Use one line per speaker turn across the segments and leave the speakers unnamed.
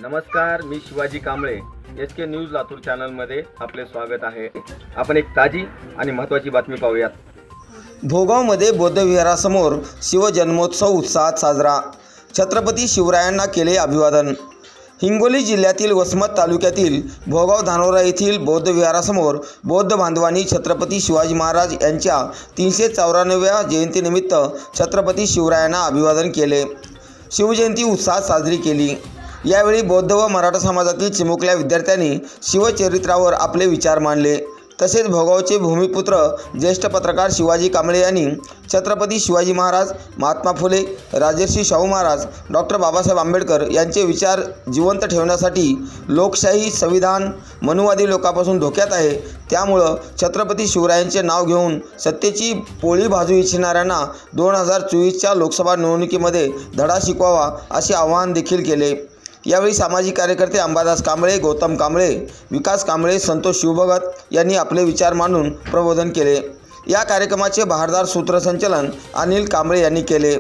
नमस्कार, मी Shivaji Kamble SK news Latur चॅनलमध्ये आपले स्वागत आहे। आपण एक ताजी आणि महत्त्वाची बातमी पाहूयात।
भोगावमध्ये बौद्ध विहारासमोर शिवजन्मोत्सव उत्साहात साजरा। छत्रपती शिवरायांना केले अभिवादन। हिंगोली जिल्ह्यातील वसमत तालुक्यातील भोगाव धानोरा येथील बौद्ध विहारासमोर बौद्ध बांधवांनी छत्रपती शिवाजी महाराज यांच्या 394व्या जयंतीनिमित्त छत्रपती शिवरायांना अभिवादन केले। शिवजयंती उत्साहात साजरी केली। यावेळी बौद्ध व मराठा समाजातील चिमुकल्या विद्यार्थ्यांनी शिवचरित्रावर आपले विचार मांडले। तसेच भोगावचे भूमिपुत्र ज्येष्ठ पत्रकार शिवाजी कांबळे यांनी छत्रपती शिवाजी महाराज, महात्मा फुले, राजर्षी शाहू महाराज, डॉक्टर बाबासाहेब आंबेडकर यांचे विचार जिवंत ठेवण्यासाठी लोकशाही, संविधान मनुवादी लोकांपासून धोक्यात आहे, त्यामुळे छत्रपती शिवरायांचे नाव घेऊन सत्तेची पोळी भाजू इच्छिणाऱ्यांना 2024च्या लोकसभा निवडणुकीमध्ये धडा शिकवावा असे आवाहन देखील केले। यावेळी सामाजिक कार्यकर्ते अंबादास कांबळे, गौतम कांबळे, विकास कांबळे, संतोष शिवभगत यांनी आपले विचार मांडून प्रबोधन केले। या कार्यक्रमाचे बहारदार सूत्रसंचालन अनिल कांबळे यांनी केले।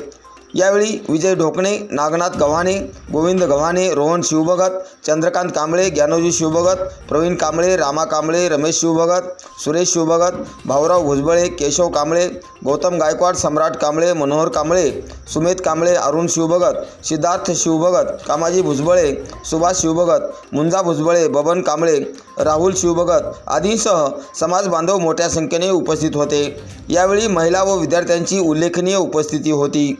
यावेळी विजय ढोकणे, नागनाथ गव्हाणे, गोविंद गव्हाणे, रोहन शिवभगत, चंद्रकांत कांबळे, ज्ञानोजी शिवभगत, प्रवीण कांबळे, रामा कांबळे, रमेश शिवभगत, सुरेश शिवभगत, भाऊराव भुजबळे, केशव कांबळे, गौतम गायकवाड, सम्राट कांबळे, मनोहर कांबळे, सुमेध कांबळे, अरुण शिवभगत, सिद्धार्थ शिवभगत, कामाजी भुजबळे, सुभाष शिवभगत, मुंजा भुजबळे, बबन कांबळे, राहुल शिवभगत आदींसह समाज बांधव मोठ्या संख्येने उपस्थित होते। यावेळी महिला व विद्यार्थ्यांची उल्लेखनीय उपस्थिती होती।